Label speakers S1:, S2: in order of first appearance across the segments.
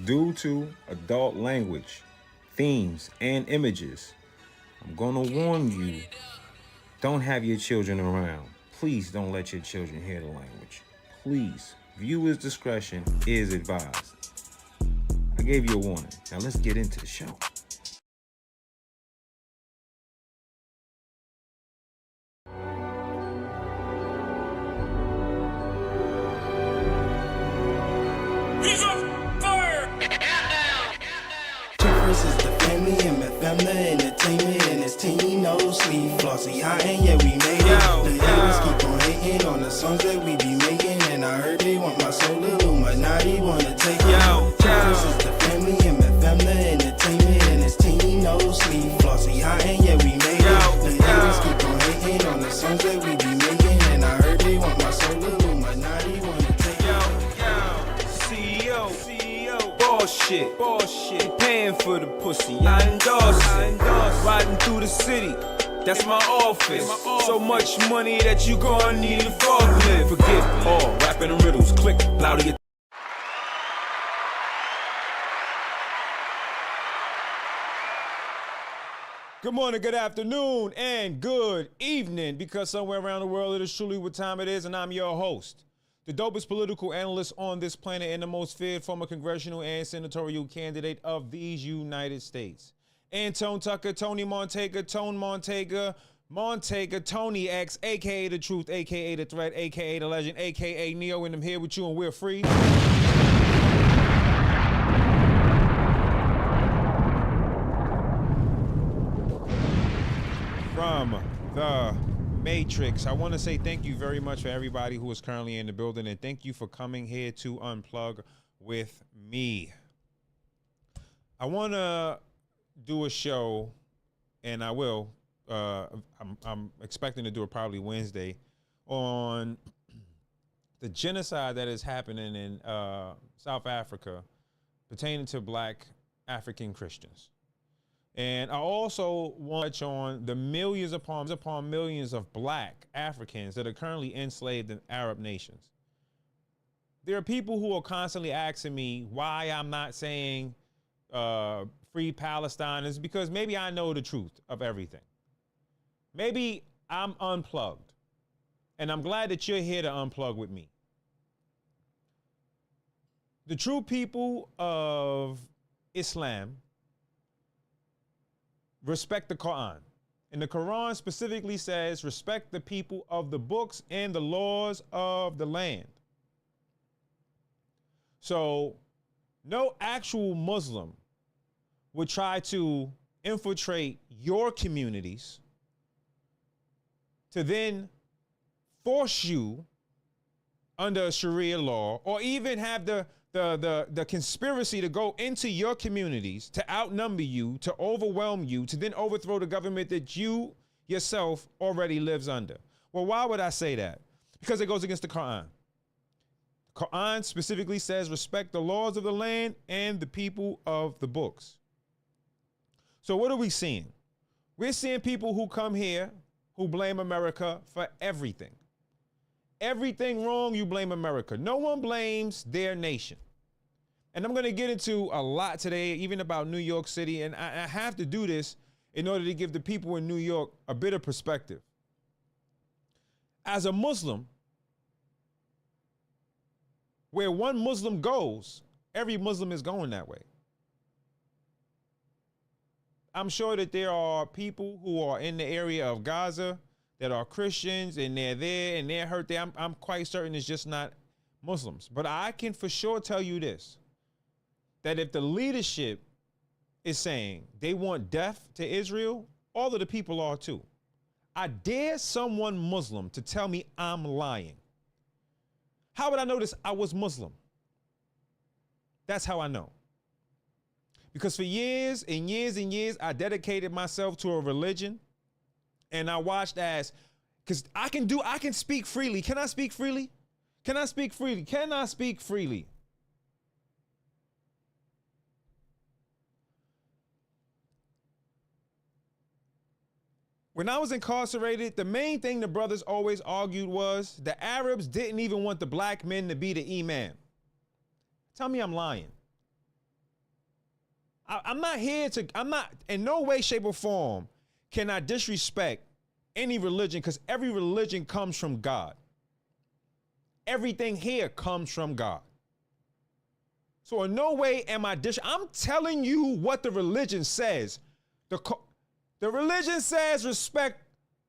S1: due to adult language, themes, and images. I'm gonna warn you, don't have your children around. Please don't let your children hear the language. Please, viewers' discretion is advised. I gave you a warning. Now let's get into the show.
S2: Versus the family and my family entertainment and his team no sleep. Flossy high and yeah we made it. The haters keep on hating on the songs that we be making, and I heard they want my soul. Illuminati wanna take it. Versus the family and my family entertainment and his team no sleep. Flossy high and yeah we made it. The haters keep on hating on the songs that we be making, and I heard they want my soul. Illuminati wanna take it.
S3: CEO. Bullshit, paying for the pussy, I endorse it. Riding through the city, that's my office. So much money that you gon' need a forklift. Forget all rapping and riddles, click louder. Good morning, good afternoon, and good evening, because somewhere around the world it is truly what time it is, and I'm your host, the dopest political analyst on this planet and the most feared former congressional and senatorial candidate of these United States. Antone Tucker, Tony Montega, Tony X, a.k.a. The Truth, a.k.a. The Threat, a.k.a. The Legend, a.k.a. Neo, and I'm here with you, and we're free. From the Matrix. I want to say thank you very much for everybody who is currently in the building, and thank you for coming here to unplug with me. I want to do a show, and I will. I'm expecting to do it probably Wednesday, on the genocide that is happening in South Africa pertaining to Black African Christians. And I also want to touch on the millions upon millions of Black Africans that are currently enslaved in Arab nations. There are people who are constantly asking me why I'm not saying free Palestine. Is because maybe I know the truth of everything. Maybe I'm unplugged. And I'm glad that you're here to unplug with me. The true people of Islam respect the Quran. And the Quran specifically says, respect the people of the books and the laws of the land. So no actual Muslim would try to infiltrate your communities to then force you under a Sharia law, or even have the conspiracy to go into your communities to outnumber you, to overwhelm you, to then overthrow the government that you yourself already lives under. Well, why would I say that? Because it goes against the Quran. The Quran specifically says respect the laws of the land and the people of the books. So what are we seeing? We're seeing people who come here who blame America for everything. Everything wrong, you blame America. No one blames their nation. And I'm going to get into a lot today, even about New York City. And I have to do this in order to give the people in New York a bit of perspective. As a Muslim, where one Muslim goes, every Muslim is going that way. I'm sure that there are people who are in the area of Gaza that are Christians, and they're there and they're hurt there. I'm quite certain it's just not Muslims. But I can for sure tell you this, that if the leadership is saying they want death to Israel, all of the people are too. I dare someone Muslim to tell me I'm lying. How would I know this? I was Muslim. That's how I know. Because for years and years and years, I dedicated myself to a religion. And I watched as, because I can speak freely. Can I speak freely? Can I speak freely? Can I speak freely? When I was incarcerated, the main thing the brothers always argued was the Arabs didn't even want the black men to be the imam. Tell me I'm lying. I'm not here to, I'm not, in no way, shape, or form can I disrespect any religion, because every religion comes from God. Everything here comes from God. So in no way am I I'm telling you what the religion says. The religion says respect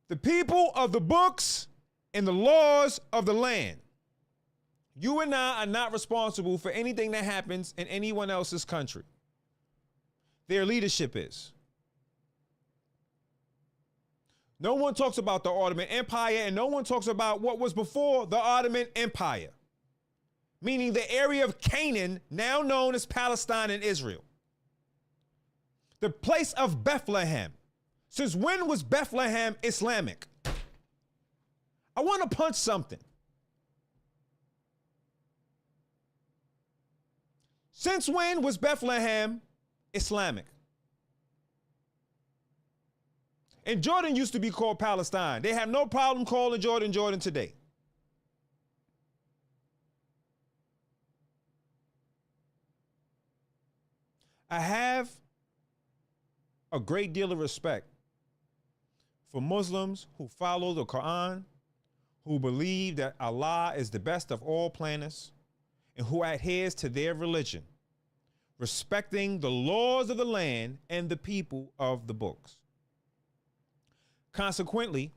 S3: the people of the books and the laws of the land. You and I are not responsible for anything that happens in anyone else's country. Their leadership is. No one talks about the Ottoman Empire, and no one talks about what was before the Ottoman Empire, meaning the area of Canaan, now known as Palestine and Israel. The place of Bethlehem. Since when was Bethlehem Islamic? I want to punch something. Since when was Bethlehem Islamic? And Jordan used to be called Palestine. They have no problem calling Jordan Jordan today. I have a great deal of respect for Muslims who follow the Quran, who believe that Allah is the best of all planners, and who adheres to their religion, respecting the laws of the land and the people of the books. Consequently,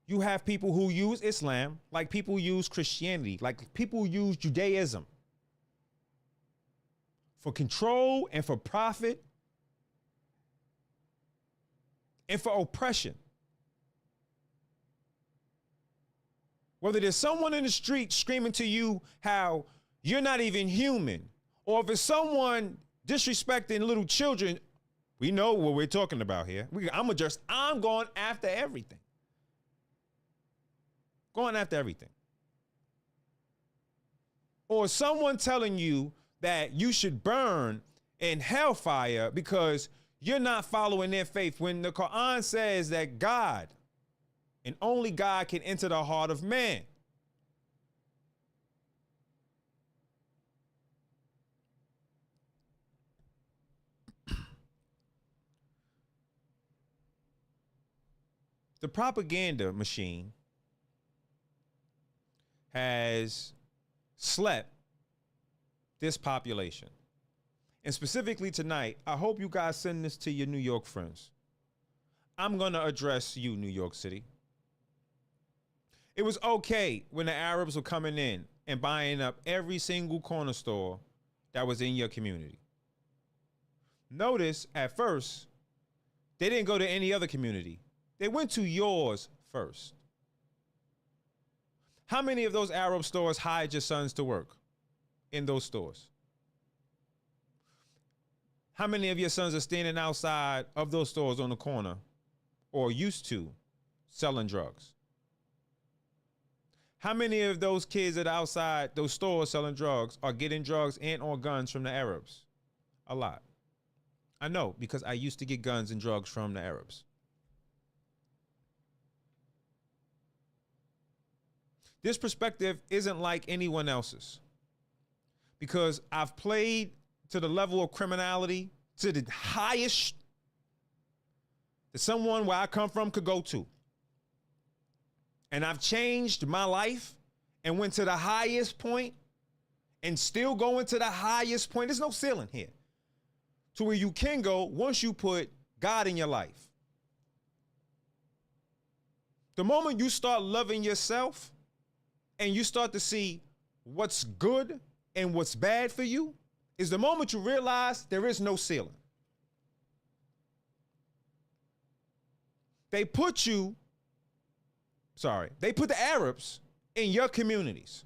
S3: you have people who use Islam like people use Christianity, like people use Judaism for control and for profit and for oppression. Whether there's someone in the street screaming to you how you're not even human, or if it's someone disrespecting little children, we know what we're talking about here. I'm going after everything. Going after everything. Or someone telling you that you should burn in hellfire because you're not following their faith, when the Quran says that God and only God can enter the heart of man. The propaganda machine has slept this population. And specifically tonight, I hope you guys send this to your New York friends. I'm going to address you, New York City. It was okay when the Arabs were coming in and buying up every single corner store that was in your community. Notice at first, they didn't go to any other community. They went to yours first. How many of those Arab stores hired your sons to work in those stores? How many of your sons are standing outside of those stores on the corner, or used to, selling drugs? How many of those kids that are outside those stores selling drugs are getting drugs and or guns from the Arabs? A lot. I know, because I used to get guns and drugs from the Arabs. This perspective isn't like anyone else's, because I've played to the level of criminality, to the highest that someone where I come from could go to. And I've changed my life and went to the highest point and still going to the highest point. There's no ceiling here to where you can go once you put God in your life. The moment you start loving yourself and you start to see what's good and what's bad for you, is the moment you realize there is no ceiling. They put the Arabs in your communities.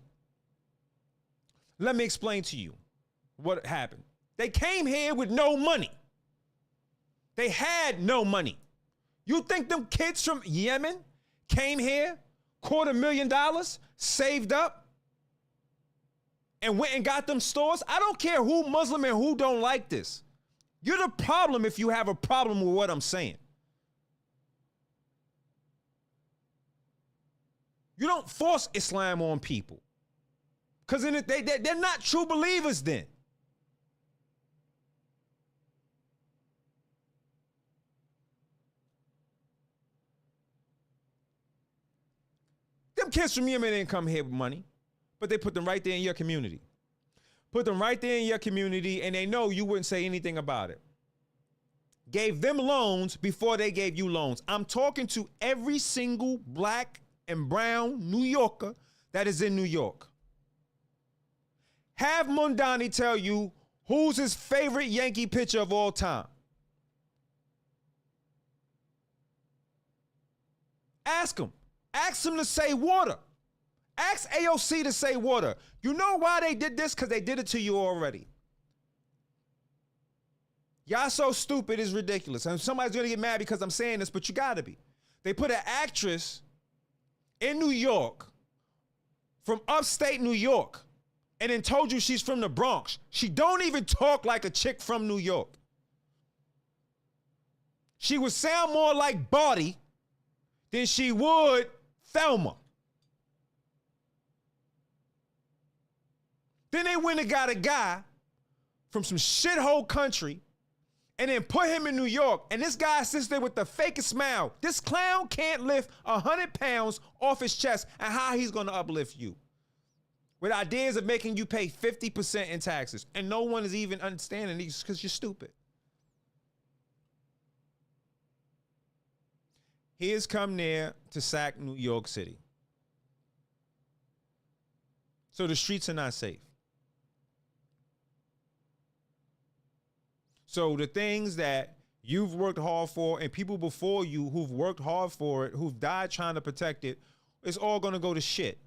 S3: Let me explain to you what happened. They came here with no money. They had no money. You think them kids from Yemen came here, $250,000, saved up, and went and got them stores? I don't care who Muslim and who don't like this. You're the problem if you have a problem with what I'm saying. You don't force Islam on people, because they're not true believers then. Them kids from Yemen didn't come here with money, but they put them right there in your community. Put them right there in your community, and they know you wouldn't say anything about it. Gave them loans before they gave you loans. I'm talking to every single black and brown New Yorker that is in New York. Have Mondani tell you who's his favorite Yankee pitcher of all time. Ask him. Ask him to say water. Ask AOC to say water. You know why they did this? Because they did it to you already. Y'all so stupid, it's ridiculous. And somebody's going to get mad because I'm saying this, but you got to be. They put an actress in New York from upstate New York and then told you she's from the Bronx. She don't even talk like a chick from New York. She would sound more like Barty than she would Thelma. Then they went and got a guy from some shithole country and then put him in New York. And this guy sits there with the fakest smile. This clown can't lift 100 pounds off his chest, and how he's going to uplift you. With ideas of making you pay 50% in taxes. And no one is even understanding these because you're stupid. He has come there to sack New York City. So the streets are not safe. So the things that you've worked hard for and people before you who've worked hard for it, who've died trying to protect it, it's all going to go to shit.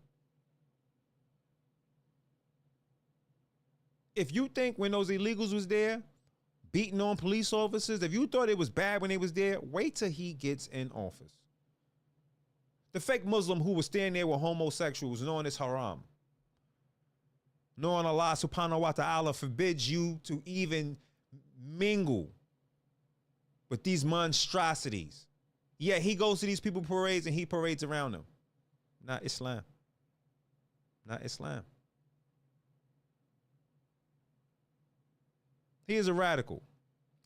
S3: If you think when those illegals was there, beating on police officers, if you thought it was bad when they was there, wait till he gets in office. The fake Muslim who was standing there with homosexuals knowing it's haram. Knowing Allah subhanahu wa ta'ala forbids you to even mingle with these monstrosities. Yeah, he goes to these people parades and he parades around them. Not Islam. Not Islam. He is a radical.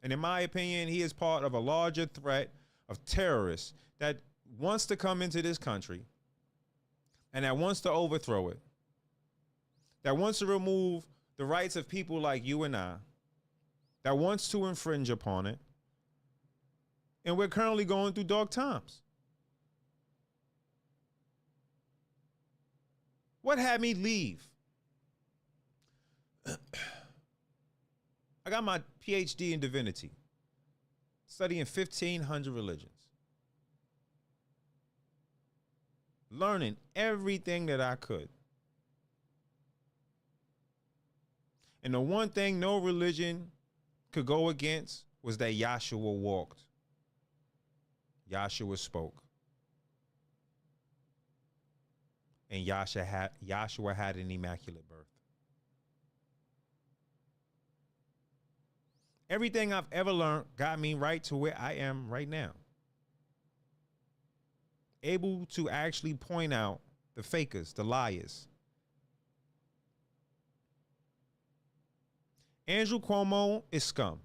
S3: And in my opinion, he is part of a larger threat of terrorists that wants to come into this country and that wants to overthrow it, that wants to remove the rights of people like you and I, that wants to infringe upon it. And we're currently going through dark times. What had me leave? I got my PhD in divinity, studying 1,500 religions, learning everything that I could. And the one thing no religion could go against was that Yahshua walked. Yahshua spoke. And Yahshua had an immaculate birth. Everything I've ever learned got me right to where I am right now. Able to actually point out the fakers, the liars. Andrew Cuomo is scum.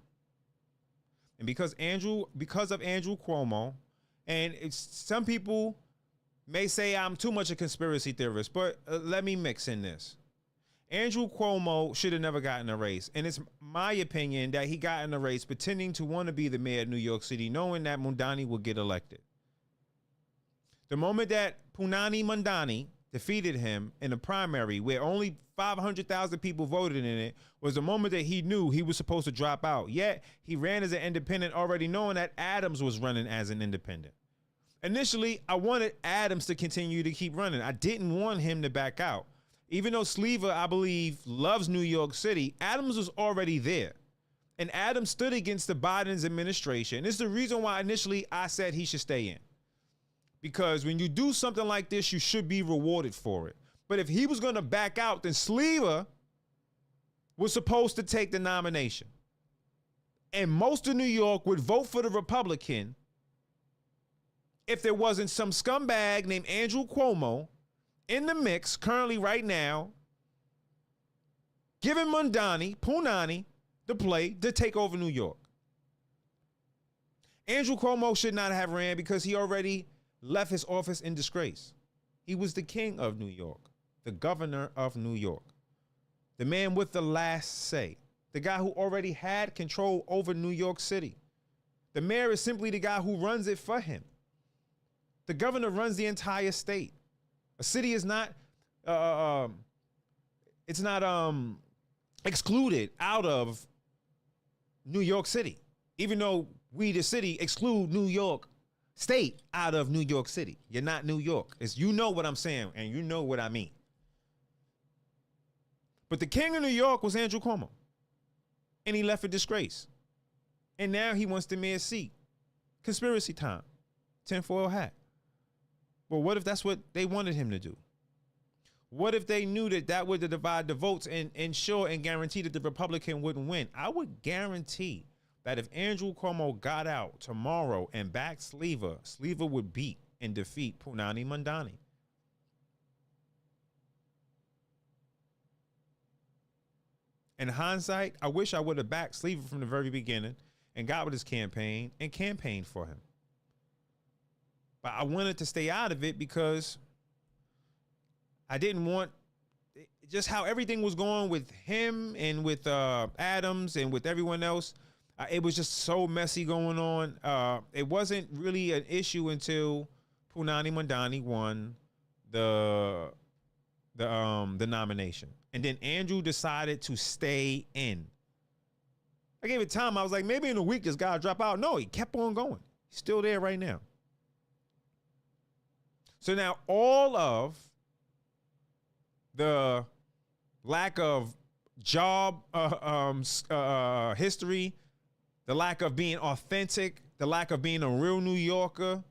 S3: And because of Andrew Cuomo, and some people may say I'm too much a conspiracy theorist, but let me mix in this. Andrew Cuomo should have never gotten a race. And it's my opinion that he got in a race pretending to want to be the mayor of New York City, knowing that Mondani would get elected. The moment that Punani Mondani defeated him in a primary where only 500,000 people voted in it was the moment that he knew he was supposed to drop out. Yet he ran as an independent already knowing that Adams was running as an independent. Initially, I wanted Adams to continue to keep running. I didn't want him to back out. Even though Sleever, I believe, loves New York City, Adams was already there. And Adams stood against the Biden's administration. This is the reason why initially I said he should stay in. Because when you do something like this, you should be rewarded for it. But if he was going to back out, then Sleever was supposed to take the nomination. And most of New York would vote for the Republican if there wasn't some scumbag named Andrew Cuomo in the mix currently right now, giving Punani, the play to take over New York. Andrew Cuomo should not have ran because he already left his office in disgrace. He was the king of New York, the governor of New York, the man with the last say, the guy who already had control over New York City. The mayor is simply the guy who runs it for him. The governor runs the entire state. A city is not, excluded out of New York City, even though we, the city, exclude New York State out of New York City. You're not New York. You know what I'm saying, and you know what I mean. But the king of New York was Andrew Cuomo, and he left for disgrace. And now he wants the mayor's seat. Conspiracy time. Tinfoil hat. Well, what if that's what they wanted him to do? What if they knew that that would divide the votes and ensure and guarantee that the Republican wouldn't win? I would guarantee that if Andrew Cuomo got out tomorrow and backed Sleever, Sleever would beat and defeat Punani Mandani. In hindsight, I wish I would have backed Sleever from the very beginning and got with his campaign and campaigned for him. But I wanted to stay out of it because I didn't want just how everything was going with him and with Adams and with everyone else. It was just so messy going on. It wasn't really an issue until Punani Mandani won the nomination. And then Andrew decided to stay in. I gave it time. I was like, maybe in a week this guy will drop out. No, he kept on going. He's still there right now. So now all of the lack of job history, the lack of being authentic, the lack of being a real New Yorker,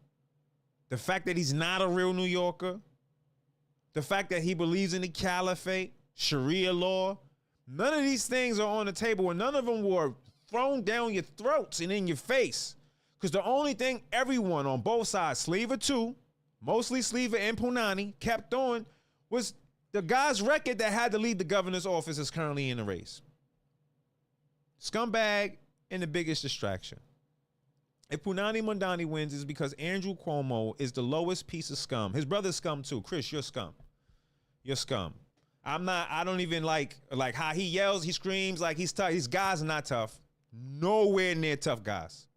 S3: the fact that he's not a real New Yorker, the fact that he believes in the caliphate, Sharia law, none of these things are on the table, and none of them were thrown down your throats and in your face. Because the only thing everyone on both sides, Sleever too, mostly Sleever and Punani, kept on was the guy's record that had to leave the governor's office is currently in the race. Scumbag and the biggest distraction. If Punani Mandani wins, it's because Andrew Cuomo is the lowest piece of scum. His brother's scum too. Chris, you're scum. You're scum. I don't even like how he yells, he screams like he's tough. These guys are not tough. Nowhere near tough guys.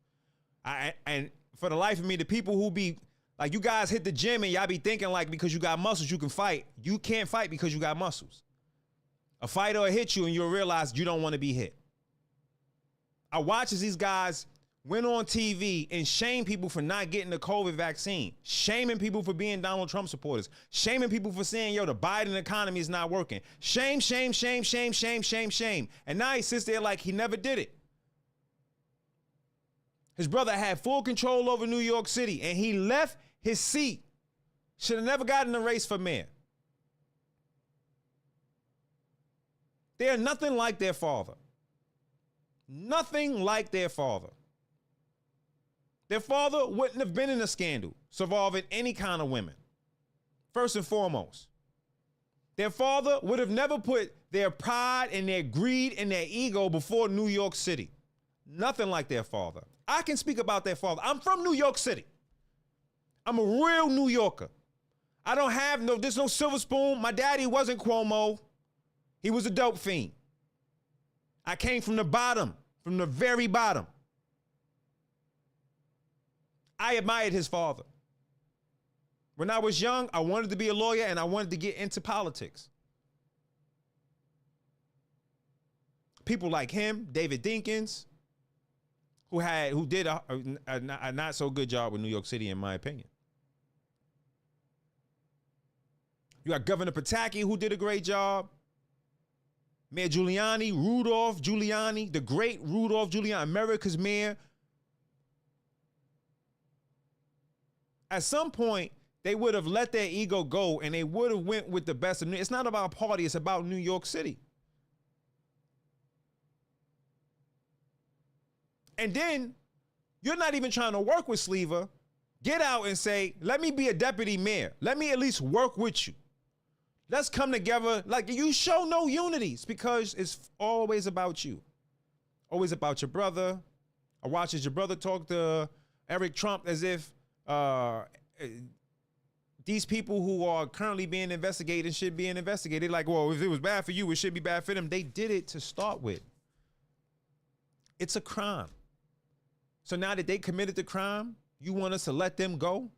S3: And for the life of me, the people who be like, you guys hit the gym and y'all be thinking like because you got muscles you can fight. You can't fight because you got muscles. A fighter will hit you and you'll realize you don't want to be hit. I watch as these guys went on TV and shame people for not getting the COVID vaccine, shaming people for being Donald Trump supporters, shaming people for saying, yo, the Biden economy is not working. Shame, shame, shame, shame, shame, shame, shame. And now he sits there like he never did it. His brother had full control over New York City and he left his seat. Should have never gotten the race for mayor. They are nothing like their father. Nothing like their father. Their father wouldn't have been in a scandal involving any kind of women. First and foremost, their father would have never put their pride and their greed and their ego before New York City. Nothing like their father. I can speak about their father. I'm from New York City. I'm a real New Yorker. I don't have there's no silver spoon. My daddy wasn't Cuomo. He was a dope fiend. I came from the bottom, from the very bottom. I admired his father. When I was young, I wanted to be a lawyer and I wanted to get into politics. People like him, David Dinkins, who did a not so good job with New York City, in my opinion. You got Governor Pataki, who did a great job. Mayor Giuliani, Rudolph Giuliani, the great Rudolph Giuliani, America's mayor. At some point, they would have let their ego go and they would have went with the best of New York. It's not about party, it's about New York City. And then you're not even trying to work with Sleever. Get out and say, let me be a deputy mayor. Let me at least work with you. Let's come together. Like, you show no unities because it's always about you. Always about your brother. I watch as your brother talk to Eric Trump as if these people who are currently being investigated should be investigated. Like, well, if it was bad for you, it should be bad for them. They did it to start with. It's a crime. So now that they committed the crime, you want us to let them go?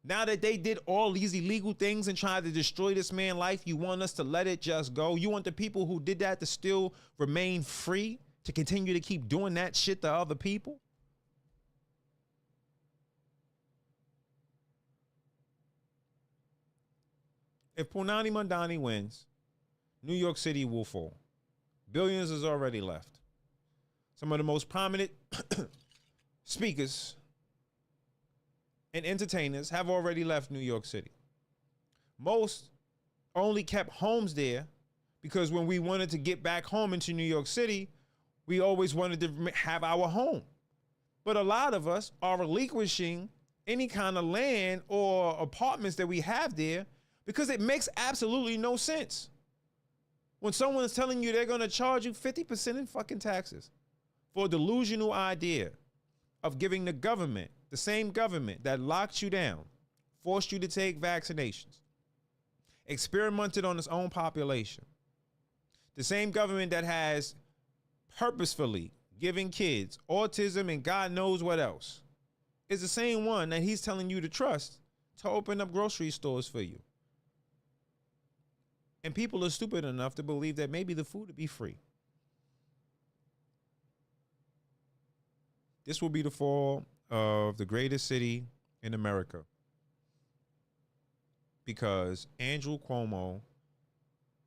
S3: Now that they did all these illegal things and tried to destroy this man's life, you want us to let it just go? You want the people who did that to still remain free, to continue to keep doing that shit to other people? If Punani Mandani wins, New York City will fall. Billions has already left. Some of the most prominent speakers and entertainers have already left New York City. Most only kept homes there because when we wanted to get back home into New York City, we always wanted to have our home. But a lot of us are relinquishing any kind of land or apartments that we have there because it makes absolutely no sense. When someone is telling you they're going to charge you 50% in fucking taxes for a delusional idea of giving the government, the same government that locked you down, forced you to take vaccinations, experimented on its own population, the same government that has purposefully giving kids autism and God knows what else, is the same one that he's telling you to trust to open up grocery stores for you. And people are stupid enough to believe that maybe the food would be free. This will be the fall of the greatest city in America because Andrew Cuomo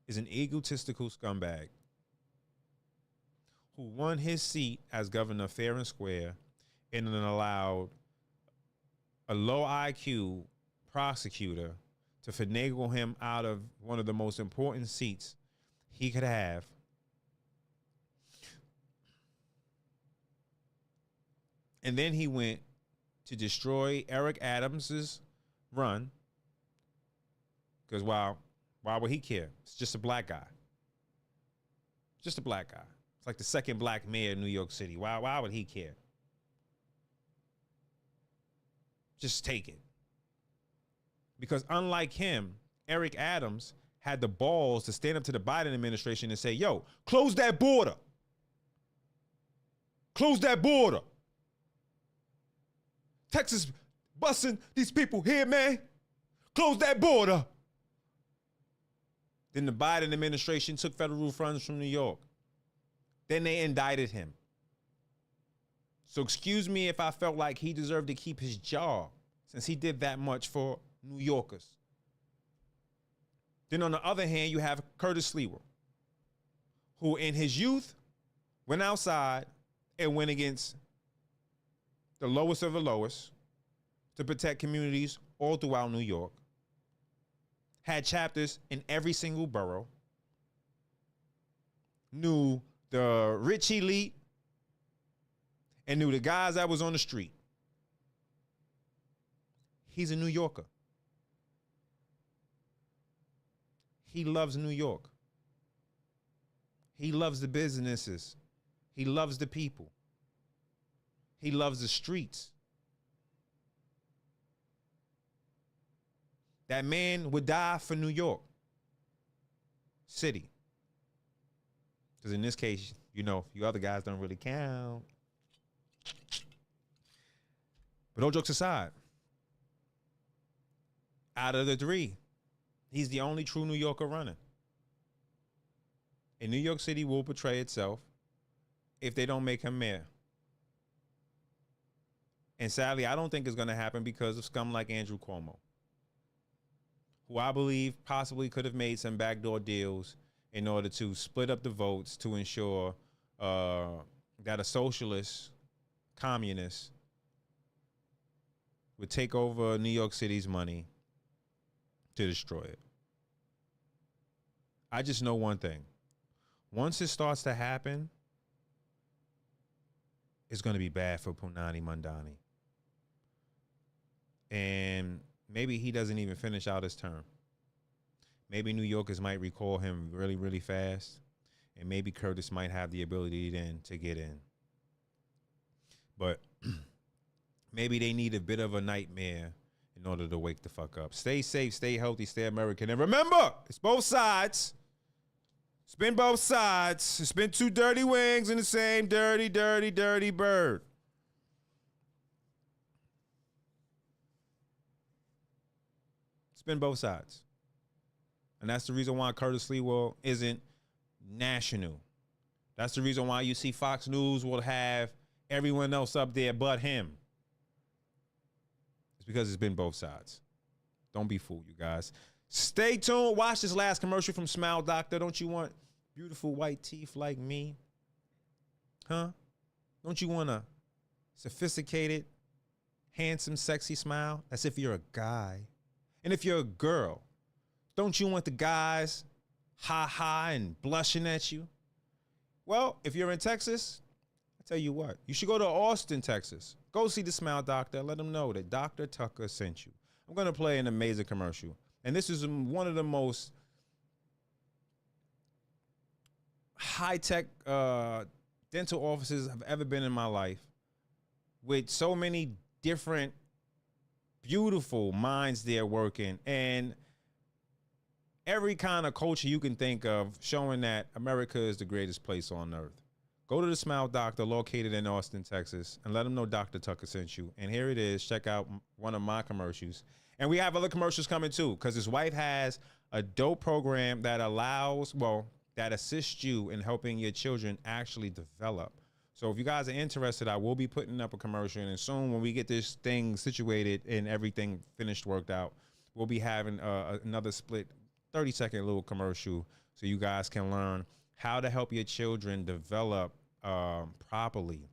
S3: is an egotistical scumbag who won his seat as governor fair and square and then allowed a low IQ prosecutor to finagle him out of one of the most important seats he could have. And then he went to destroy Eric Adams's run. Because why would he care? It's just a black guy. Just a black guy. It's like the second black mayor of New York City. Why would he care? Just take it. Because unlike him, Eric Adams had the balls to stand up to the Biden administration and say, yo, close that border. Close that border. Texas busing these people here, man. Close that border. Then the Biden administration took federal funds from New York. Then they indicted him. So excuse me if I felt like he deserved to keep his job since he did that much for New Yorkers. Then on the other hand, you have Curtis Leroy, who in his youth went outside and went against the lowest of the lowest to protect communities all throughout New York, had chapters in every single borough, knew the rich elite, and knew the guys that was on the street. He's a New Yorker. He loves New York. He loves the businesses. He loves the people. He loves the streets. That man would die for New York City. Because in this case, you know, you other guys don't really count. But no jokes aside, out of the three, he's the only true New Yorker running. And New York City will betray itself if they don't make him mayor. And sadly, I don't think it's going to happen because of scum like Andrew Cuomo, who I believe possibly could have made some backdoor deals in order to split up the votes to ensure that a socialist, communist would take over New York City's money to destroy it. I just know one thing. Once it starts to happen, it's going to be bad for Punani Mandani. And maybe he doesn't even finish out his term. Maybe New Yorkers might recall him really, really fast. And maybe Curtis might have the ability then to get in. But maybe they need a bit of a nightmare in order to wake the fuck up. Stay safe, stay healthy, stay American. And remember, it's both sides. Spin both sides. Spin two dirty wings in the same dirty, dirty, dirty bird. Spin both sides. And that's the reason why Curtis Leewell isn't national. That's the reason why you see Fox News will have everyone else up there but him. It's because it's been both sides. Don't be fooled, you guys. Stay tuned. Watch this last commercial from Smile Doctor. Don't you want beautiful white teeth like me? Huh? Don't you want a sophisticated, handsome, sexy smile? As if you're a guy. And if you're a girl, don't you want the guys ha and blushing at you? Well, if you're in Texas, I tell you what, you should go to Austin, Texas. Go see the Smile Doctor. Let them know that Dr. Tucker sent you. I'm going to play an amazing commercial. And this is one of the most high-tech dental offices I've ever been in my life, with so many different beautiful minds there working, and every kind of culture you can think of, showing that America is the greatest place on earth. Go to the Smile Doctor located in Austin, Texas, and let them know Dr. Tucker sent you. And here it is. Check out one of my commercials. And we have other commercials coming too, because his wife has a dope program that allows, that assists you in helping your children actually develop. So if you guys are interested, I will be putting up a commercial, and soon when we get this thing situated and everything finished, worked out, we'll be having another split 30-second little commercial so you guys can learn how to help your children develop properly.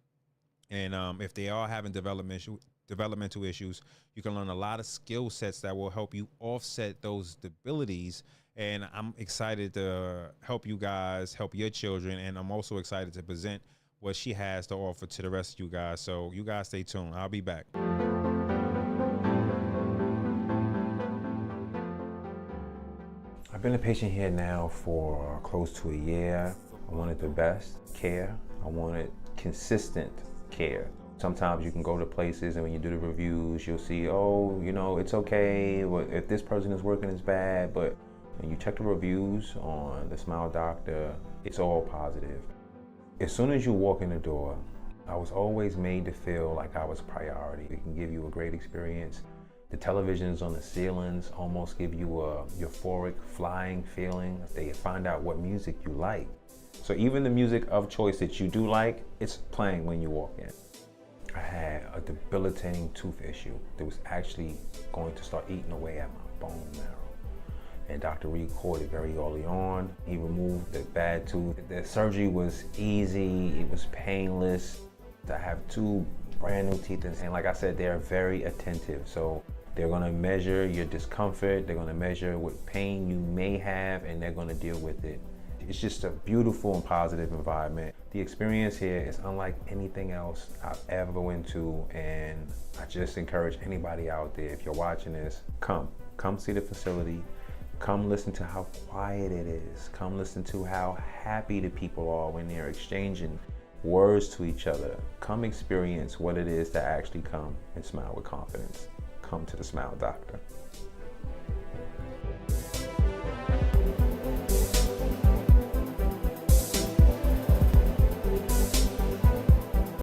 S3: And if they are having developmental issues, you can learn a lot of skill sets that will help you offset those debilities. And I'm excited to help you guys help your children, and I'm also excited to present what she has to offer to the rest of you guys. So you guys stay tuned. I'll be back.
S1: I've been a patient here now for close to a year. I wanted the best care. I wanted consistent care. Sometimes you can go to places and when you do the reviews, you'll see, oh, you know, it's okay. Well, if this person is working, it's bad. But when you check the reviews on the Smile Doctor, it's all positive. As soon as you walk in the door, I was always made to feel like I was a priority. It can give you a great experience. The televisions on the ceilings almost give you a euphoric flying feeling. They find out what music you like. So even the music of choice that you do like, it's playing when you walk in. I had a debilitating tooth issue that was actually going to start eating away at my bone marrow. And Dr. Reed caught it very early on. He removed the bad tooth. The surgery was easy, it was painless. I have 2 brand new teeth, and like I said, they're very attentive. So they're gonna measure your discomfort, they're gonna measure what pain you may have, and they're gonna deal with it. It's just a beautiful and positive environment. The experience here is unlike anything else I've ever went to, and I just encourage anybody out there, if you're watching this, come see the facility. Come listen to how quiet it is. Come listen to how happy the people are when they're exchanging words to each other. Come experience what it is to actually come and smile with confidence. Come to the Smile Doctor.